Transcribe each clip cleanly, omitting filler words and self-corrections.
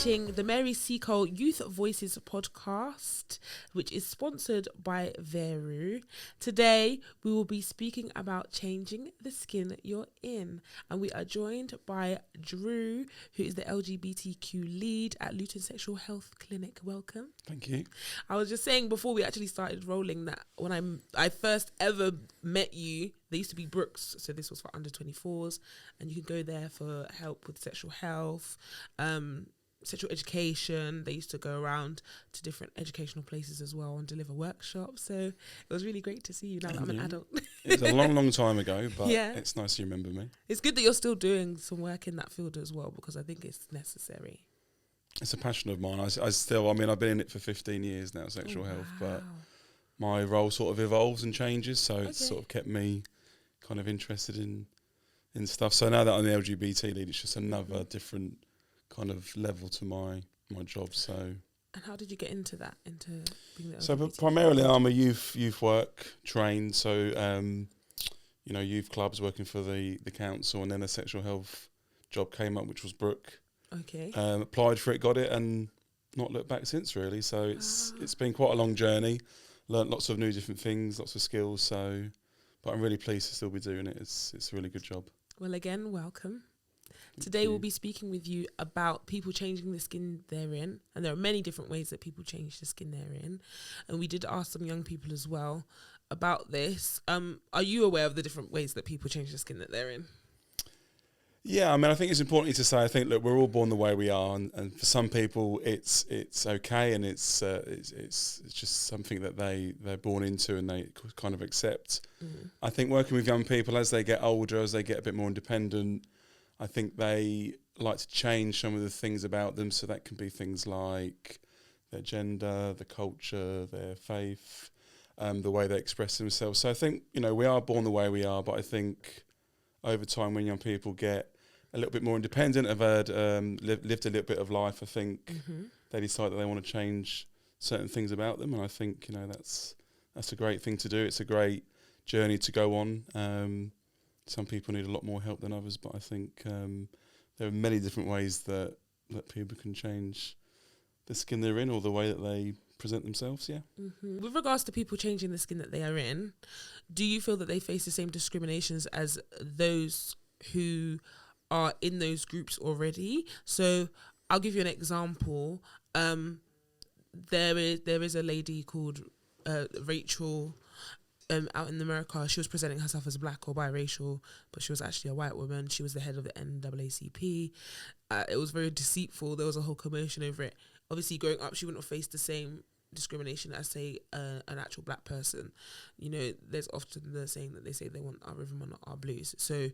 watching the Mary Seacole Youth Voices podcast, which is sponsored by VERU. Today, we will be speaking about changing the skin you're in. And we are joined by Drew, who is the LGBTQ Lead at Luton Sexual Health Clinic. Welcome. Thank you. I was just saying before we actually started rolling that when I first ever met you, there used to be Brooks, so this was for under 24s, and you could go there for help with sexual health, sexual education. They used to go around to different educational places as well and deliver workshops. So it was really great to see you now that I'm an adult. It was a long, long time ago, but yeah, it's nice you remember me. It's good that you're still doing some work in that field as well, because I think it's necessary. It's a passion of mine. I've been in it for 15 years now, sexual health, but my role sort of evolves and changes, so it's sort of kept me kind of interested in stuff. So now that I'm the LGBT lead, it's just another different kind of level to my job. So. And how did you get into that? Into being the LGBT? So primarily, I'm a youth work trained. So youth clubs, working for the council, and then a sexual health job came up, which was Brooke. Okay. Applied for it, got it, and not looked back since really. So it's been quite a long journey. Learned lots of new different things, lots of skills. So, but I'm really pleased to still be doing it. It's a really good job. Well, again, welcome. Today we'll be speaking with you about people changing the skin they're in, and there are many different ways that people change the skin they're in. And we did ask some young people as well about this. Are you aware of the different ways that people change the skin that they're in? Yeah, I mean, I think it's important to say, I think, look, we're all born the way we are, and for some people it's okay, and it's just something that they're born into and they kind of accept. I think working with young people as they get older, as they get a bit more independent, I think they like to change some of the things about them. So that can be things like their gender, the culture, their faith, the way they express themselves. So I think, we are born the way we are, but I think over time, when young people get a little bit more independent, have had lived a little bit of life, I think they decide that they want to change certain things about them, and I think that's a great thing to do. It's a great journey to go on. Some people need a lot more help than others, but I think there are many different ways that people can change the skin they're in or the way that they present themselves. With regards to people changing the skin that they are in, do you feel that they face the same discriminations as those who are in those groups already? So I'll give you an example. There is a lady called Rachel out in America. She was presenting herself as black or biracial, but she was actually a white woman. She was the head of the NAACP. It was very deceitful. There was a whole commotion over it. Obviously, growing up, she wouldn't have faced the same discrimination as, say, an actual black person. There's often the saying that they say they want our rhythm and not our blues. So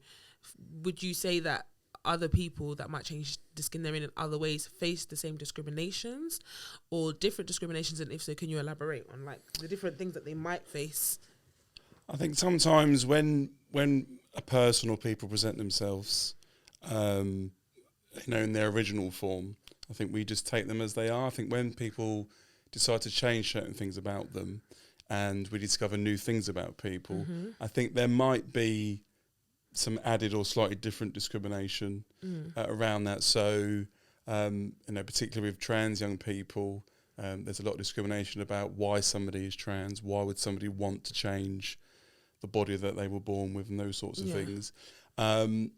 would you say that other people that might change the skin they're in other ways face the same discriminations or different discriminations? And if so, can you elaborate on the different things that they might face? I think sometimes when a person or people present themselves in their original form, I think we just take them as they are. I think when people decide to change certain things about them and we discover new things about people, I think there might be some added or slightly different discrimination around that. So, particularly with trans young people, there's a lot of discrimination about why somebody is trans, why would somebody want to change the body that they were born with, and those sorts of things. And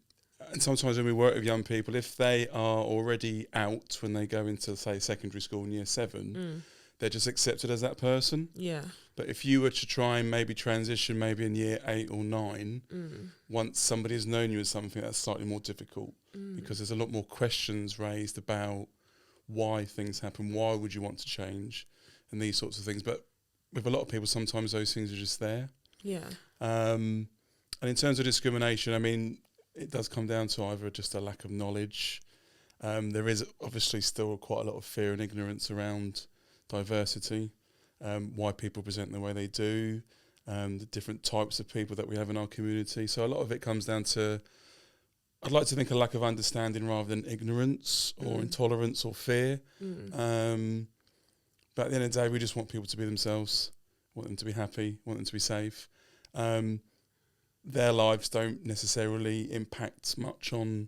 sometimes when we work with young people, if they are already out when they go into, say, secondary school in year 7, they're just accepted as that person. Yeah. But if you were to try and maybe transition maybe in year 8 or 9, once somebody has known you as something, that's slightly more difficult because there's a lot more questions raised about why things happen, why would you want to change, and these sorts of things. But with a lot of people, sometimes those things are just there. Yeah. And in terms of discrimination, I mean, it does come down to either just a lack of knowledge. There is obviously still quite a lot of fear and ignorance around diversity, why people present the way they do, the different types of people that we have in our community. So a lot of it comes down to, I'd like to think, a lack of understanding rather than ignorance or intolerance or fear. But at the end of the day, we just want people to be themselves, want them to be happy, want them to be safe. Their lives don't necessarily impact much on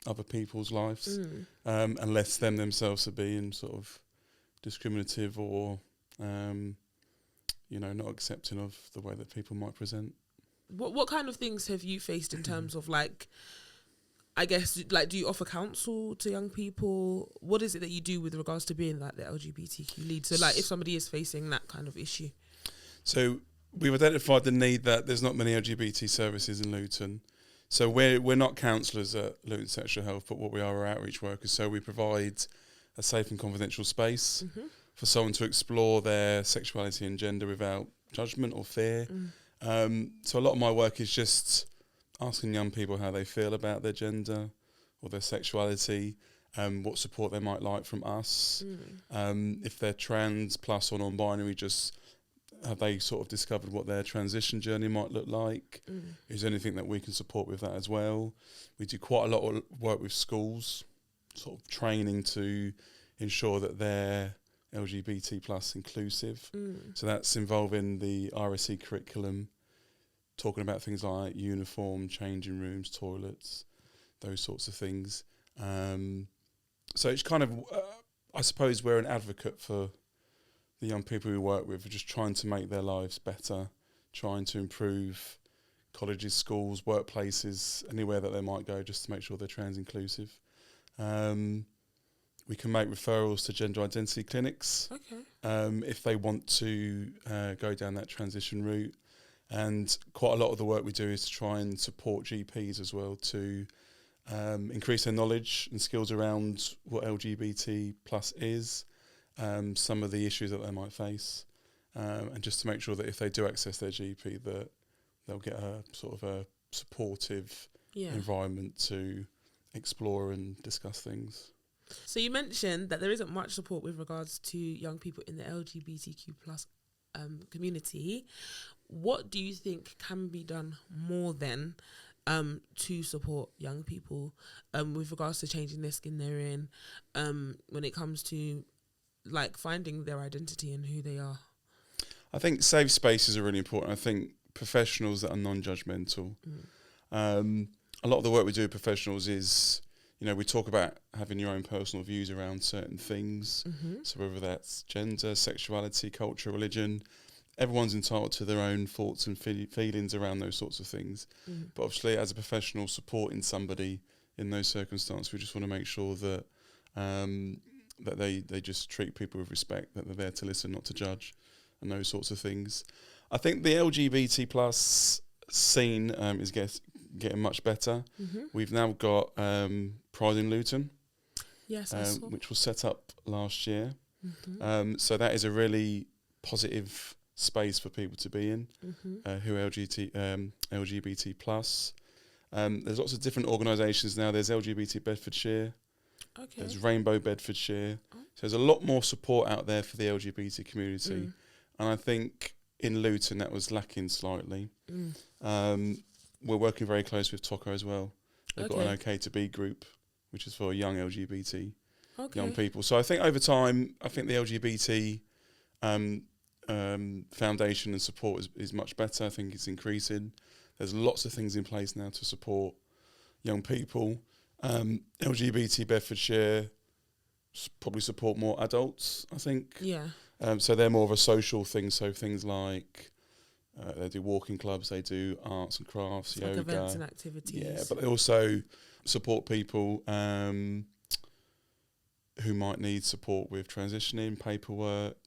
other people's lives, unless them themselves are being sort of discriminative or, not accepting of the way that people might present. What kind of things have you faced in terms of like, I guess, like, do you offer counsel to young people? What is it that you do with regards to being like the LGBTQ lead? So like if somebody is facing that kind of issue. So we've identified the need that there's not many LGBT services in Luton. So we're not counsellors at Luton Sexual Health, but what we are outreach workers. So we provide a safe and confidential space for someone to explore their sexuality and gender without judgment or fear. So a lot of my work is just asking young people how they feel about their gender or their sexuality, what support they might like from us. If they're trans, plus or non-binary, just have they sort of discovered what their transition journey might look like? Is there anything that we can support with that as well? We do quite a lot of work with schools, sort of training to ensure that they're LGBT plus inclusive. So that's involving the RSE curriculum, talking about things like uniform, changing rooms, toilets, those sorts of things. So it's kind of, I suppose we're an advocate for the young people we work with, just trying to make their lives better, trying to improve colleges, schools, workplaces, anywhere that they might go, just to make sure they're trans inclusive. We can make referrals to gender identity clinics if they want to go down that transition route. And quite a lot of the work we do is to try and support GPs as well to increase their knowledge and skills around what LGBT plus is, some of the issues that they might face, and just to make sure that if they do access their GP that they'll get a sort of a supportive environment to explore and discuss things. So you mentioned that there isn't much support with regards to young people in the LGBTQ plus community. What do you think can be done more then to support young people with regards to changing the skin they're in, when it comes to like finding their identity and who they are? I think safe spaces are really important. I think professionals that are non-judgmental. A lot of the work we do with professionals is, we talk about having your own personal views around certain things. So whether that's gender, sexuality, culture, religion, everyone's entitled to their own thoughts and feelings around those sorts of things. But obviously, as a professional supporting somebody in those circumstances, we just want to make sure that that they just treat people with respect, that they're there to listen, not to judge, and those sorts of things. I think the LGBT plus scene is getting much better. We've now got Pride in Luton, which was set up last year. So that is a really positive space for people to be in who are LGBT plus. There's lots of different organisations now. There's LGBT Bedfordshire. There's Rainbow Bedfordshire. So there's a lot more support out there for the LGBT community. And I think in Luton that was lacking slightly. We're working very close with TOCO as well. They've got an OK to Be group, which is for young LGBT young people. So I think over time, the LGBT foundation and support is much better. I think it's increasing. There's lots of things in place now to support young people. LGBT Bedfordshire probably support more adults, I think. So they're more of a social thing. So things like they do walking clubs, they do arts and crafts, yoga, like events and activities. Yeah, but they also support people who might need support with transitioning, paperwork,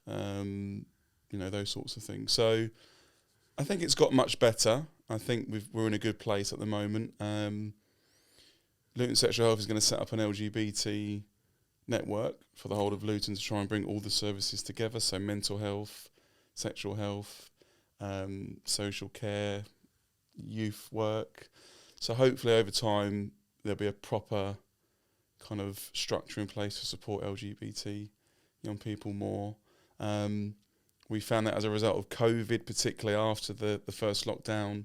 those sorts of things. So I think it's got much better. I think we're in a good place at the moment. Luton Sexual Health is going to set up an LGBT network for the whole of Luton to try and bring all the services together. So mental health, sexual health, social care, youth work. So hopefully over time there'll be a proper kind of structure in place to support LGBT young people more. We found that as a result of COVID, particularly after the first lockdown,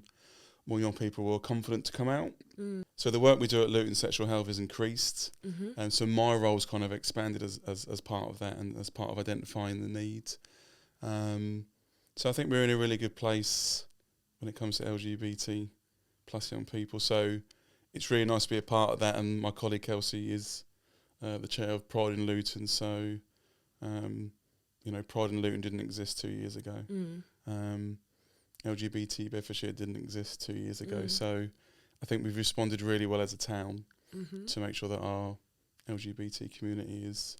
more young people were confident to come out. So the work we do at Luton Sexual Health has increased. And so my role's kind of expanded as part of that and as part of identifying the need. So I think we're in a really good place when it comes to LGBT plus young people. So it's really nice to be a part of that. And my colleague Kelsey is the chair of Pride in Luton. So, Pride in Luton didn't exist 2 years ago. LGBT Bedfordshire didn't exist 2 years ago. So I think we've responded really well as a town to make sure that our LGBT community is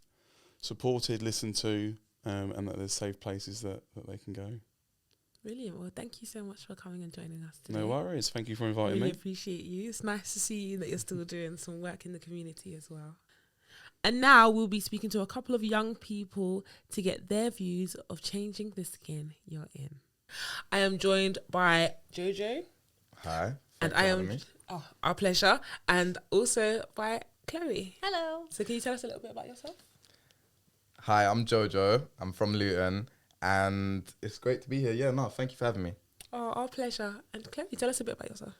supported, listened to, and that there's safe places that they can go. Brilliant. Well, thank you so much for coming and joining us today. No worries. Thank you for inviting really me. Appreciate you. It's nice to see you that you're still doing some work in the community as well. And now we'll be speaking to a couple of young people to get their views of changing the skin you're in. I am joined by Jojo. Hi. And I am our pleasure. And also by Chloe. Hello. So can you tell us a little bit about yourself? Hi, I'm Jojo. I'm from Luton, and it's great to be here. Yeah, no, thank you for having me. Oh, our pleasure. And Chloe, tell us a bit about yourself.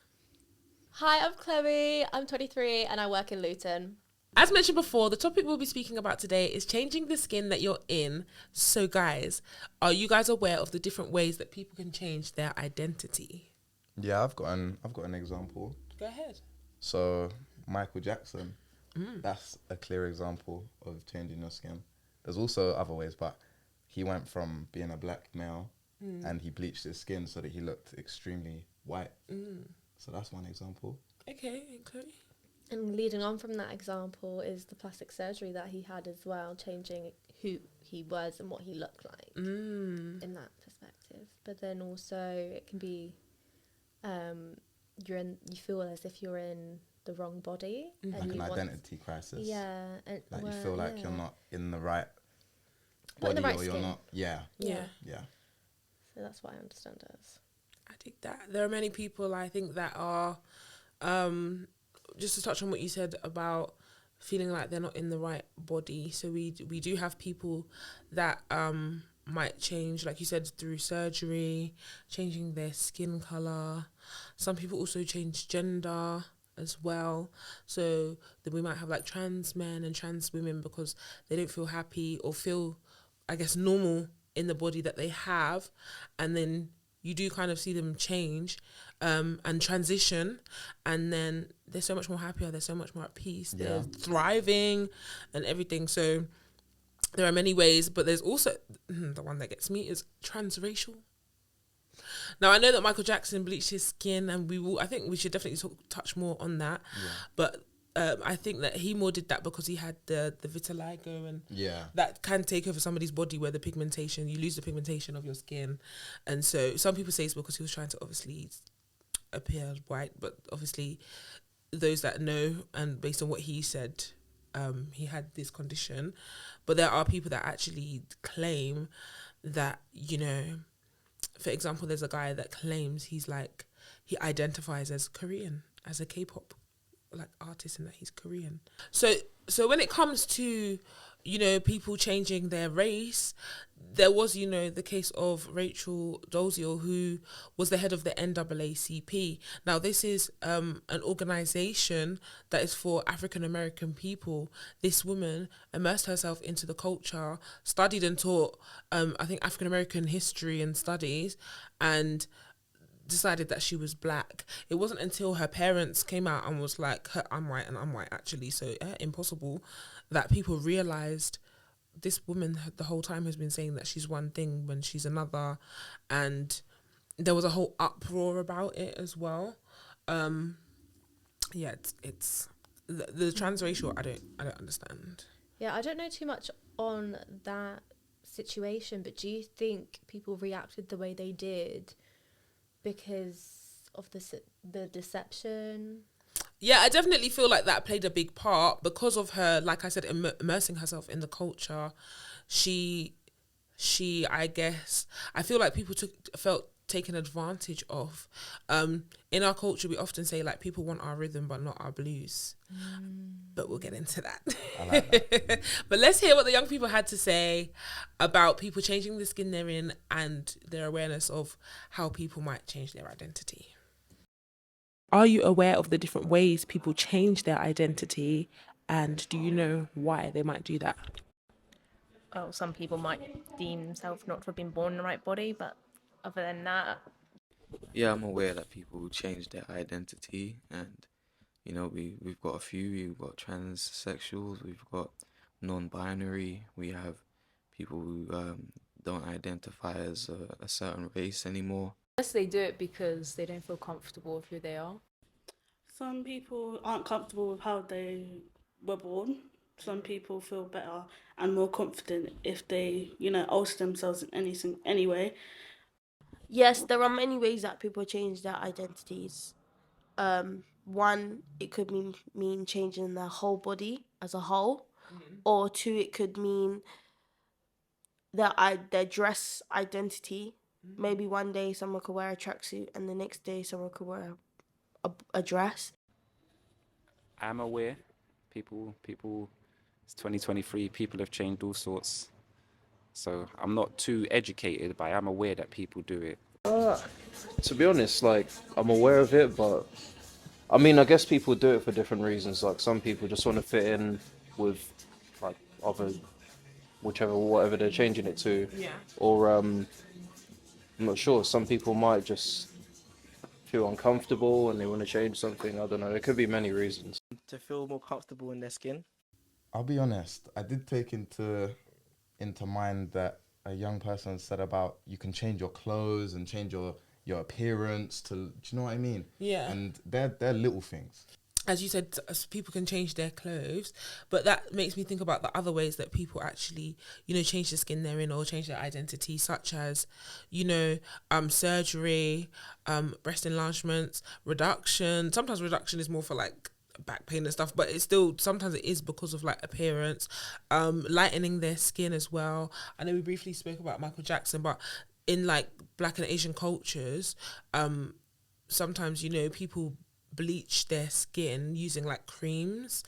Hi, I'm Chloe. I'm 23 and I work in Luton. As mentioned before, the topic we'll be speaking about today is changing the skin that you're in. So guys, are you guys aware of the different ways that people can change their identity? Yeah, I've got an example. Go ahead. So Michael Jackson, that's a clear example of changing your skin. There's also other ways, but he went from being a black male and he bleached his skin so that he looked extremely white. So that's one example. Okay, and Chloe? And leading on from that example is the plastic surgery that he had as well, changing who he was and what he looked like in that perspective. But then also it can be you feel as if you're in the wrong body. Like an identity crisis. Yeah. And like you feel like you're not in the right not body in the right or skin. you're not. Yeah. So that's what I understand it as. I think that there are many people I think that are, just to touch on what you said about feeling like they're not in the right body. So we do have people that might change, like you said, through surgery, changing their skin colour. Some people also change gender as well. So then we might have like trans men and trans women because they don't feel happy or feel, I guess, normal in the body that they have. And then you do kind of see them change and transition, and then they're so much more happier, they're so much more at peace, they're thriving and everything. So there are many ways, but there's also the one that gets me is transracial. Now I know that Michael Jackson bleached his skin, and I think we should definitely touch more on that. But I think that he more did that because he had the vitiligo, and that can take over somebody's body where you lose the pigmentation of your skin. And so some people say it's because he was trying to obviously appear white, but obviously those that know, and based on what he said, he had this condition. But there are people that actually claim that, for example, there's a guy that claims he identifies as Korean, as a K-pop artist, and that he's Korean. So when it comes to people changing their race, there was the case of Rachel Dolezal, who was the head of the NAACP. Now this is an organization that is for African American people. This woman immersed herself into the culture, studied and taught I think African American history and studies, and decided that she was black. It wasn't until her parents came out and was like, I'm white and I'm white actually, so impossible, that people realised this woman the whole time has been saying that she's one thing when she's another. And there was a whole uproar about it as well. It's the transracial, I don't understand. Yeah, I don't know too much on that situation, but do you think people reacted the way they did because of the deception? Yeah, I definitely feel like that played a big part because of her, like I said, immersing herself in the culture. She, I guess, I feel like people felt taken advantage of. In our culture, we often say like people want our rhythm but not our blues. But we'll get into that. I like that. But let's hear what the young people had to say about people changing the skin they're in and their awareness of how people might change their identity. Are you aware of the different ways people change their identity, and do you know why they might do that? Oh, some people might deem themselves not to have been born in the right body, but other than that... Yeah, I'm aware that people change their identity and, You know, we've got a few. We've got transsexuals. We've got non-binary. We have people who don't identify as a certain race anymore. Yes, they do it because they don't feel comfortable with who they are. Some people aren't comfortable with how they were born. Some people feel better and more confident if they, alter themselves in anything anyway. Yes, there are many ways that people change their identities. One, it could mean changing their whole body as a whole, or two, it could mean their dress identity. Maybe one day someone could wear a tracksuit and the next day someone could wear a dress. I'm aware people, it's 2023, people have changed all sorts. So I'm not too educated, but I'm aware that people do it. To be honest, like, I'm aware of it, but I mean, I guess people do it for different reasons. Like, some people just want to fit in with, like, whatever they're changing it to. Yeah. Or, I'm not sure, some people might just feel uncomfortable and they want to change something. I don't know, there could be many reasons. To feel more comfortable in their skin. I'll be honest, I did take into mind that a young person said about you can change your clothes and change your appearance to, do you know what I mean? Yeah. And they're little things. As you said, people can change their clothes, but that makes me think about the other ways that people actually, change the skin they're in or change their identity, such as, surgery, breast enlargements, reduction. Sometimes reduction is more for like back pain and stuff, but it's still, sometimes it is because of like appearance, lightening their skin as well. I know we briefly spoke about Michael Jackson, but in like Black and Asian cultures, sometimes, people bleach their skin using like creams,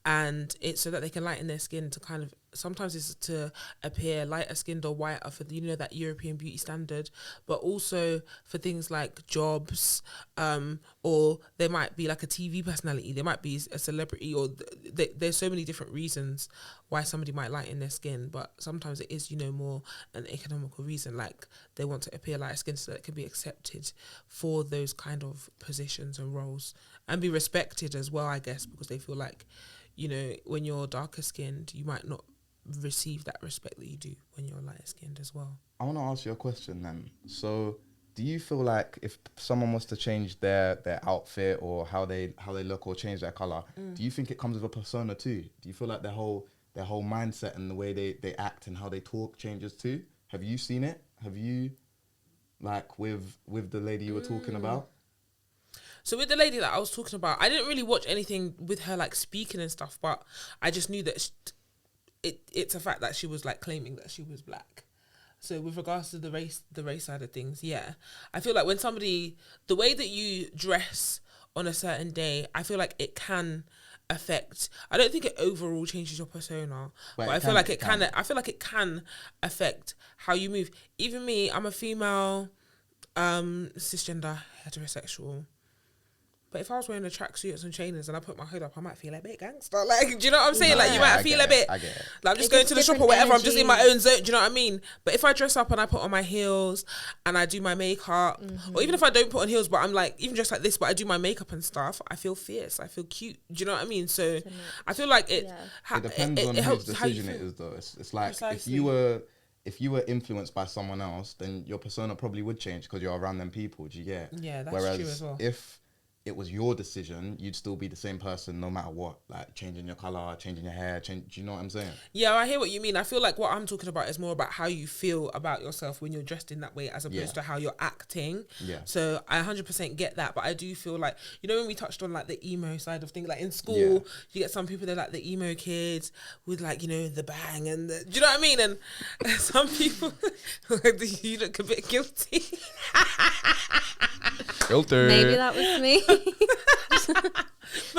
and it's so that they can lighten their skin to kind of, sometimes it's to appear lighter skinned or whiter for that European beauty standard, but also for things like jobs, or they might be like a TV personality, they might be a celebrity, or there's so many different reasons why somebody might lighten their skin, but sometimes it is more an economical reason, like they want to appear lighter skinned so that it can be accepted for those kind of positions and roles and be respected as well, I guess, because they feel like when you're darker skinned you might not receive that respect that you do when you're lighter skinned as well. I want to ask you a question then. So do you feel like if someone was to change their outfit or how they look or change their colour, do you think it comes with a persona too? Do you feel like their whole mindset and the way they act and how they talk changes too? Have you seen it? Have you, like with the lady you were talking about? So with the lady that I was talking about, I didn't really watch anything with her like speaking and stuff, but I just knew that it's a fact that she was like claiming that she was black. So with regards to the race side of things, yeah, I feel like when somebody, the way that you dress on a certain day, I feel like it can affect. I don't think it overall changes your persona, but I feel like it can. I feel like it can affect how you move. Even me, I'm a female, cisgender, heterosexual. But if I was wearing a tracksuit and some trainers and I put my hood up, I might feel a bit gangster. Like, do you know what I'm saying? Like, you might feel a bit. I get it. Like, I'm just going to the shop or whatever. I'm just in my own zone. Do you know what I mean? But if I dress up and I put on my heels and I do my makeup, or even if I don't put on heels, but I'm like, even just like this, but I do my makeup and stuff, I feel fierce. I feel cute. Do you know what I mean? So I feel like it. Yeah. It depends on whose decision it is, though. It's like precisely. If you were influenced by someone else, then your persona probably would change because you're around them people. Do you get? Yeah, that's true as well. If it was your decision, you'd still be the same person no matter what, like changing your colour, changing your hair, do you know what I'm saying? Yeah, I hear what you mean. I feel like what I'm talking about is more about how you feel about yourself when you're dressed in that way as opposed to how you're acting. Yeah. So I 100% get that, but I do feel like, when we touched on like the emo side of things, like in school, you get some people that are like the emo kids with like, the bang and do you know what I mean? And some people, you look a bit guilty. Filter. Maybe that was me. But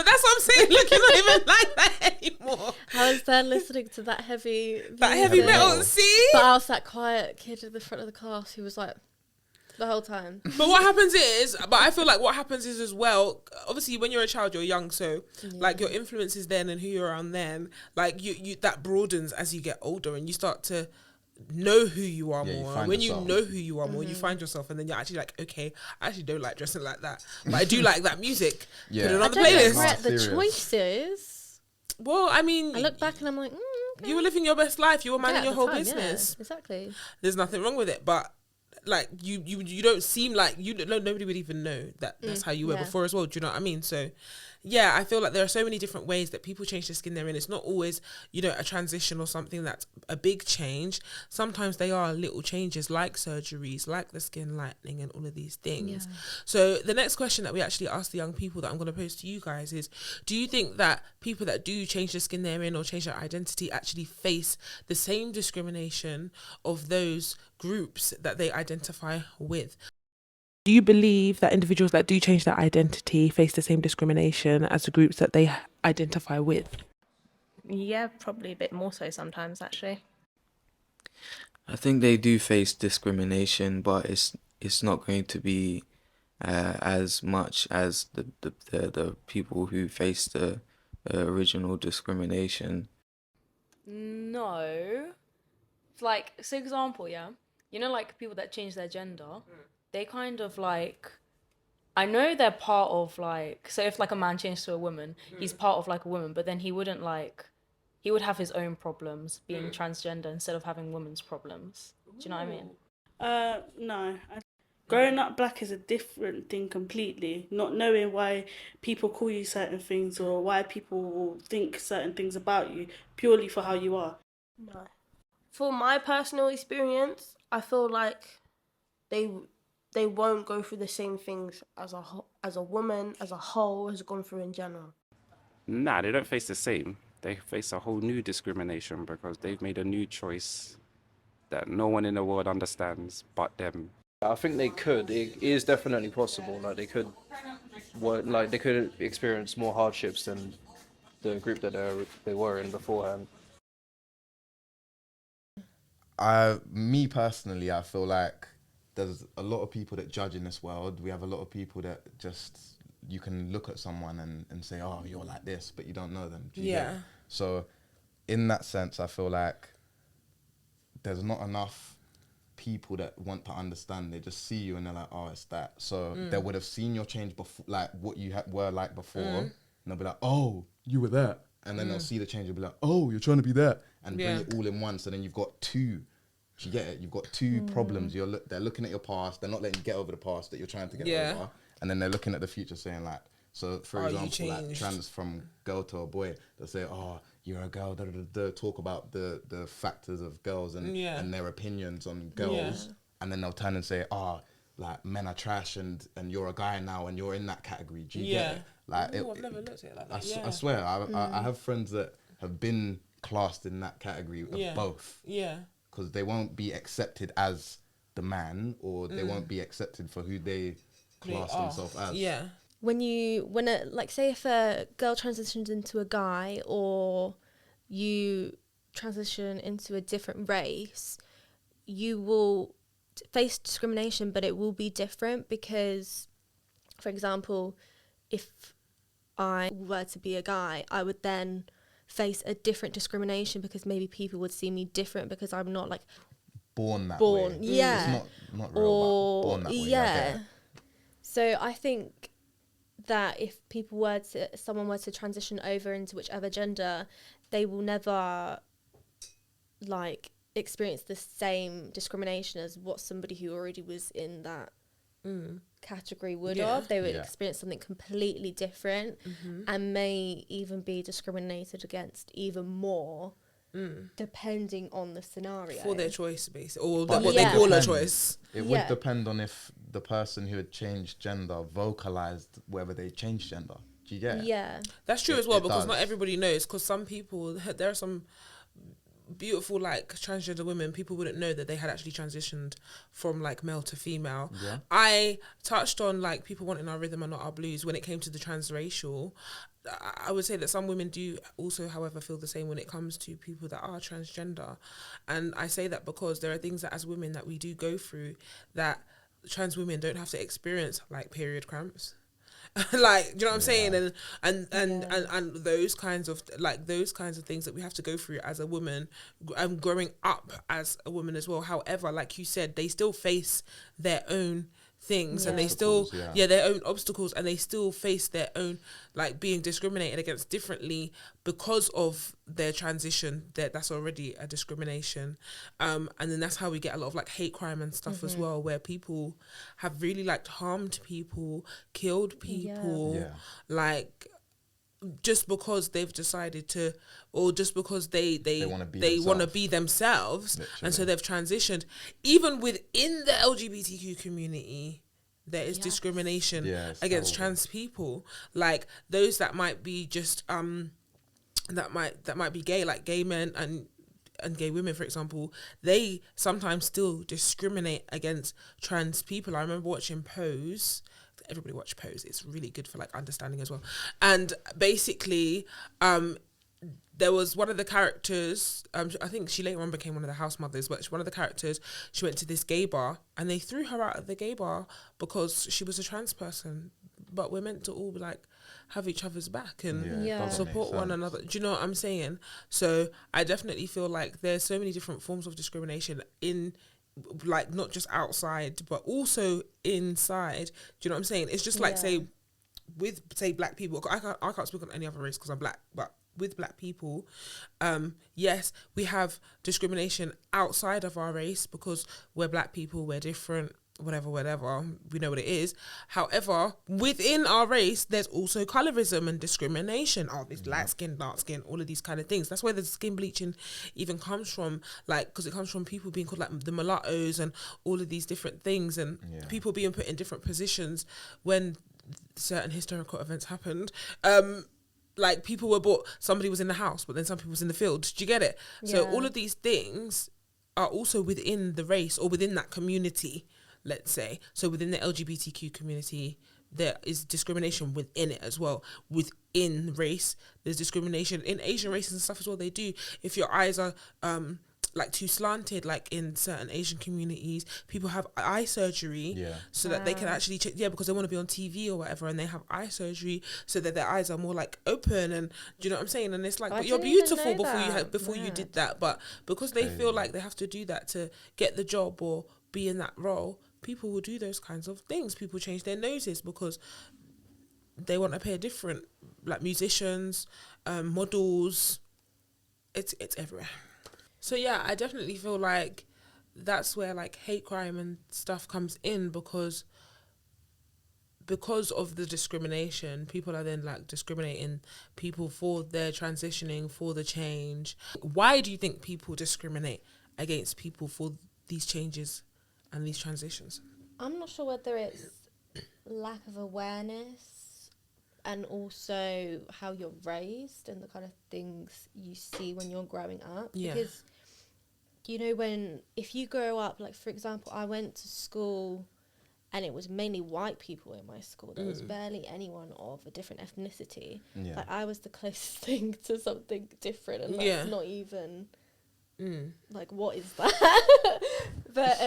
that's what I'm saying. Look, you're not even like that anymore. I was there listening to that heavy metal. See? But I was that quiet kid at the front of the class who was like the whole time. But what happens is, I feel like what happens is as well, obviously when you're a child, you're young, so like your influences then and who you're around then, like you that broadens as you get older and you start to know who you are Yeah, you more. find When yourself. you know who you are more, you find yourself, and then you're actually like, okay, I actually don't like dressing like that, but I do like that music. Yeah. Put it I on the don't playlist. regret the Serious. choices. Well, I mean, I look back and I'm like, okay. you were living your best life. You were minding at your the whole time, business. Yeah, exactly. There's nothing wrong with it, but like you don't seem like nobody would even know that that's how you were yeah. before as well. Do you know what I mean? So yeah, I feel like there are so many different ways that people change the skin they're in. It's not always, a transition or something that's a big change. Sometimes they are little changes like surgeries, like the skin lightening and all of these things. Yeah. So the next question that we actually ask the young people that I'm going to pose to you guys is, do you think that people that do change the skin they're in or change their identity actually face the same discrimination of those groups that they identify with? Do you believe that individuals that do change their identity face the same discrimination as the groups that they identify with? Yeah, probably a bit more so sometimes, actually. I think they do face discrimination, but it's not going to be as much as the people who face the original discrimination. No. Like, so example, yeah? Like people that change their gender, they kind of like, I know they're part of like, so if like a man changed to a woman, he's part of like a woman, but then he would have his own problems being transgender instead of having women's problems. Do you know what I mean? No. Growing up black is a different thing completely. Not knowing why people call you certain things or why people will think certain things about you purely for how you are. No. For my personal experience, I feel like they won't go through the same things as a woman as a whole has gone through in general. Nah, they don't face the same. They face a whole new discrimination because they've made a new choice that no one in the world understands but them. I think they could. It is definitely possible. Like they could experience more hardships than the group that they were in beforehand. Me personally, I feel like there's a lot of people that judge in this world. We have a lot of people that just, you can look at someone and say, oh, you're like this, but you don't know them. Do you get it? So in that sense, I feel like there's not enough people that want to understand. They just see you and they're like, oh, it's that. So they would have seen your change before, like what you were like before, and they'll be like, oh, you were that. And then they'll see the change and be like, oh, you're trying to be that, and bring it all in one. So then you've got two. Do you get it? You've got two problems. They're looking at your past. They're not letting you get over the past that you're trying to get over. And then they're looking at the future saying like, so for example, like trans from girl to a boy, they'll say, oh, you're a girl, talk about the factors of girls and their opinions on girls. And then they'll turn and say, oh, like men are trash and you're a guy now and you're in that category. Do you get it? Like, I've never looked at it like that. I swear, I have friends that have been classed in that category of both. Yeah. Because they won't be accepted as the man, or they won't be accepted for who they class themselves as. Yeah. Say if a girl transitions into a guy, or you transition into a different race, you will face discrimination, but it will be different because, for example, if I were to be a guy, I would then face a different discrimination because maybe people would see me different because I'm not like born that way. Yeah. It's not real, but born that way. Yeah. So I think that if someone were to transition over into whichever gender, they will never like experience the same discrimination as what somebody who already was in that category would have. They would experience something completely different and may even be discriminated against even more depending on the scenario. For their choice, basically, or what they call a choice. It would depend on if the person who had changed gender vocalized whether they changed gender. Do you get it? Yeah. That's true as well, because not everybody knows, because some people, there are some beautiful like transgender women, people wouldn't know that they had actually transitioned from like male to female. I touched on like people wanting our rhythm and not our blues. When it came to the transracial, I would say that some women do also, however, feel the same when it comes to people that are transgender. And I say that because there are things that as women that we do go through that trans women don't have to experience, like period cramps. Like, do you know what I'm saying? And those kinds of things that we have to go through as a woman, growing up as a woman as well. However, like you said, they still face their own things, and they still their own obstacles, and they still face their own, like, being discriminated against differently because of their transition. That's already a discrimination, and then that's how we get a lot of like hate crime and stuff as well, where people have really like harmed people, killed people, like, just because they've decided to, or just because they want to be themselves, literally. And so they've transitioned. Even within the LGBTQ community, there is discrimination against trans people, like those that might be just that might be gay, like gay men and gay women, for example. They sometimes still discriminate against trans people. I remember watching Pose. Everybody watch Pose. It's really good for like understanding as well. And basically, there was one of the characters, I think she later on became one of the house mothers, but one of the characters, she went to this gay bar and they threw her out of the gay bar because she was a trans person. But we're meant to all like have each other's back and support one another. Do you know what I'm saying? So I definitely feel like there's so many different forms of discrimination in, like, not just outside but also inside. Do you know what I'm saying? It's just like say black people. I can't speak on any other race because I'm black, but with black people, yes, we have discrimination outside of our race because we're black people, we're different, whatever, we know what it is. However, within our race, there's also colorism and discrimination. Oh, this light skin, dark skin, all of these kind of things. That's where the skin bleaching even comes from, like, because it comes from people being called like the mulattoes and all of these different things, and people being put in different positions when certain historical events happened. Like, people were bought, somebody was in the house, but then some people was in the field. Do you get it? Yeah. So all of these things are also within the race or within that community, let's say. So within the LGBTQ community, there is discrimination within it as well. Within race, there's discrimination in Asian races and stuff as well. They do. If your eyes are like too slanted, like in certain Asian communities, people have eye surgery so that they can actually because they want to be on TV or whatever, and they have eye surgery so that their eyes are more like open. And do you know what I'm saying? And it's like, but you're beautiful before you did that, but because they feel like they have to do that to get the job or be in that role, people will do those kinds of things. People change their noses because they want to appear different, like musicians, models. It's everywhere. So yeah, I definitely feel like that's where like hate crime and stuff comes in, because of the discrimination. People are then like discriminating people for their transitioning, for the change. Why do you think people discriminate against people for these changes and these transitions? I'm not sure whether it's lack of awareness and also how you're raised and the kind of things you see when you're growing up. Yeah. Because, you know, if you grow up, like, for example, I went to school and it was mainly white people in my school. There was barely anyone of a different ethnicity. Yeah. Like, I was the closest thing to something different, and that's not even, like, what is that? But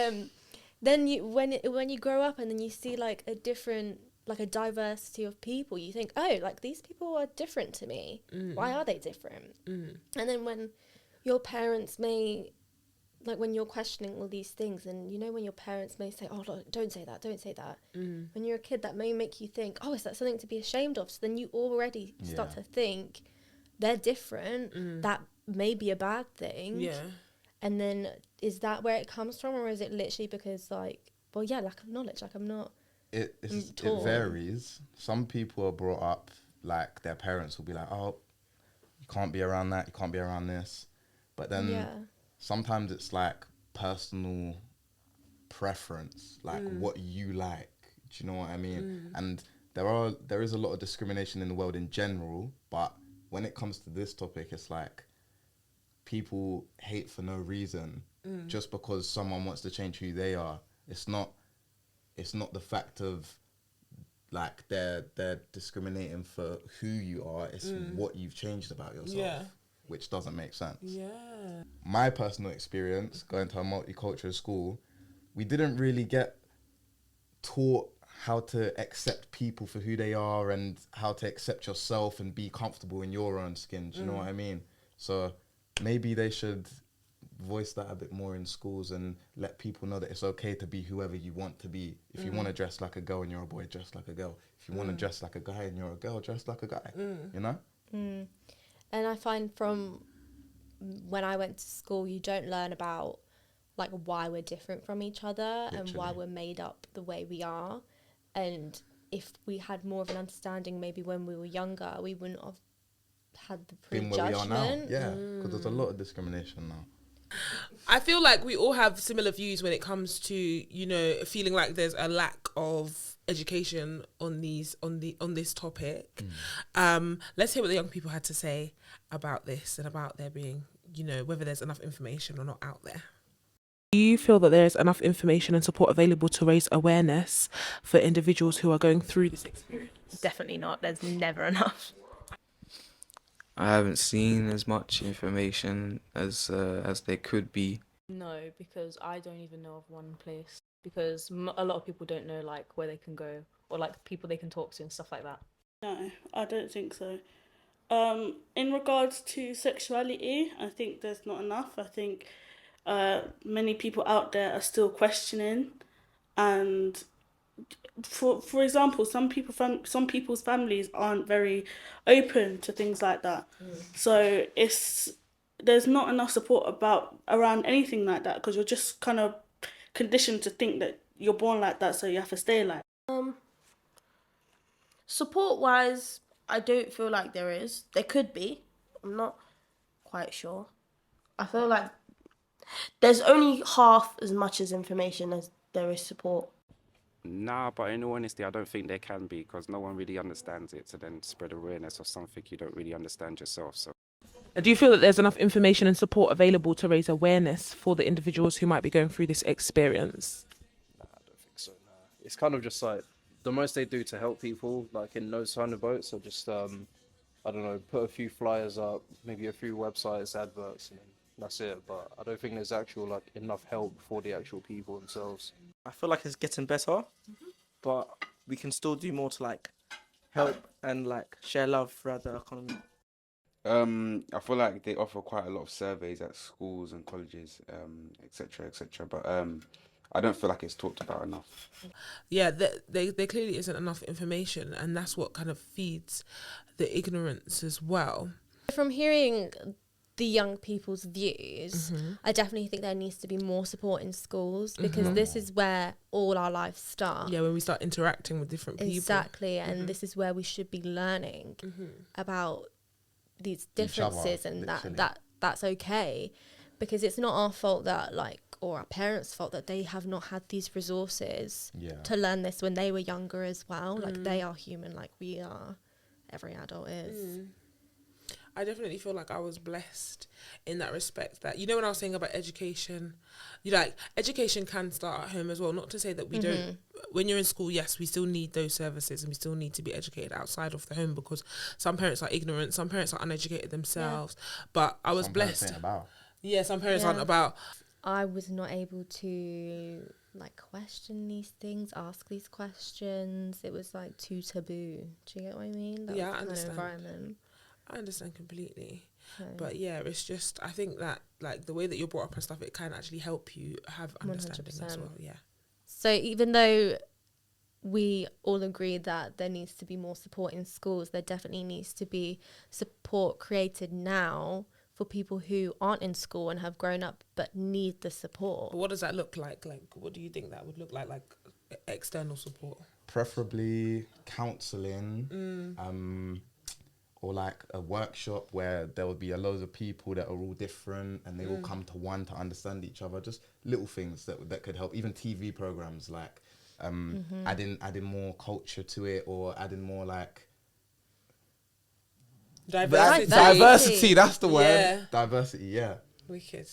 then when you grow up and then you see, like, a different, like, a diversity of people, you think, oh, like, these people are different to me. Why are they different? And then when your parents may, like, when you're questioning all these things, and, you know, when your parents may say, oh, look, don't say that. When you're a kid, that may make you think, oh, is that something to be ashamed of? So then you already start to think they're different. That may be a bad thing. Yeah. And then is that where it comes from, or is it literally because, like, well, yeah, lack of knowledge? Like, I'm not. It varies. Some people are brought up, like, their parents will be like, oh, you can't be around that, you can't be around this. But then sometimes it's like personal preference, like what you like. Do you know what I mean? And there is a lot of discrimination in the world in general, but when it comes to this topic, it's like people hate for no reason just because someone wants to change who they are. It's not the fact of, like, they're discriminating for who you are. It's what you've changed about yourself, which doesn't make sense. Yeah. My personal experience going to a multicultural school, we didn't really get taught how to accept people for who they are and how to accept yourself and be comfortable in your own skin. Do you know what I mean? So maybe they should voice that a bit more in schools and let people know that it's okay to be whoever you want to be. If you want to dress like a girl and you're a boy, dress like a girl. If you want to dress like a guy and you're a girl, dress like a guy. You know? And I find from when I went to school, you don't learn about like why we're different from each other and why we're made up the way we are. And if we had more of an understanding, maybe when we were younger, we wouldn't have had the prejudgment. Where we are now, yeah, because there's a lot of discrimination now. I feel like we all have similar views when it comes to, you know, feeling like there's a lack of education on this topic. Let's hear what the young people had to say about this and about there being, you know, whether there's enough information or not out there. Do you feel that there is enough information and support available to raise awareness for individuals who are going through this experience? Definitely not. There's never enough. I haven't seen as much information as there could be. No, because I don't even know of one place. Because a lot of people don't know like where they can go or like people they can talk to and stuff like that. No, I don't think so. In regards to sexuality, I think there's not enough. I think many people out there are still questioning, and for example, some people's families aren't very open to things like that. So there's not enough support around anything like that because you're just kind of conditioned to think that you're born like that, so you have to stay like. Support wise, I don't feel like there is. There could be. I'm not quite sure. I feel like there's only half as much as information as there is support. Nah, but in all honesty, I don't think there can be because no one really understands it to then spread awareness of something you don't really understand yourself. So, Do you feel that there's enough information and support available to raise awareness for the individuals who might be going through this experience? Nah, I don't think so. Nah. It's kind of just like the most they do to help people, like in those kind of boats, or just I don't know, put a few flyers up, maybe a few websites, adverts, and that's it. But I don't think there's actual like enough help for the actual people themselves. I feel like it's getting better, but we can still do more to like help and like share love throughout the economy. I feel like they offer quite a lot of surveys at schools and colleges, etc., etc. But I don't feel like it's talked about enough. Yeah, there clearly isn't enough information, and that's what kind of feeds the ignorance as well. From hearing the young people's views, I definitely think there needs to be more support in schools because this is where all our lives start. Yeah, when we start interacting with different people. Exactly, and this is where we should be learning about these differences and that's okay, because it's not our fault that or our parents' fault that they have not had these resources to learn this when they were younger as well. Like they are human like we are, every adult is. I definitely feel like I was blessed in that respect, that, you know, when I was saying about education, education can start at home as well. Not to say that we don't, when you're in school, yes, we still need those services and we still need to be educated outside of the home because some parents are ignorant, some parents are uneducated themselves. But I was blessed. Some parents aren't about. I was not able to question these things, ask these questions. It was too taboo. Do you get what I mean? That was I understand. Kind of environment. I understand completely. But yeah, it's just, I think that the way that you're brought up and stuff, it can actually help you have understanding 100%. As well. Yeah. So even though we all agree that there needs to be more support in schools, there definitely needs to be support created now for people who aren't in school and have grown up but need the support. But what does that look like? What do you think that would look like external support? Preferably counselling, or a workshop where there will be a load of people that are all different and they all come to one to understand each other. Just little things that could help. Even TV programs adding more culture to it, or adding more diversity. Diversity, that's the word. Yeah. Diversity, yeah. Wicked.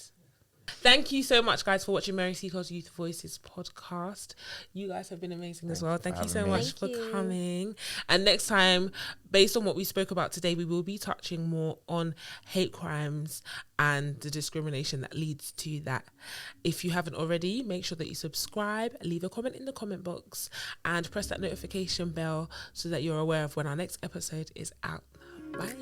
Thank you so much, guys, for watching Mary Seacole's Youth Voices podcast. You guys have been amazing as well. Thank you so much for coming. And next time, based on what we spoke about today, we will be touching more on hate crimes and the discrimination that leads to that. If you haven't already, make sure that you subscribe, leave a comment in the comment box, and press that notification bell so that you're aware of when our next episode is out. Bye.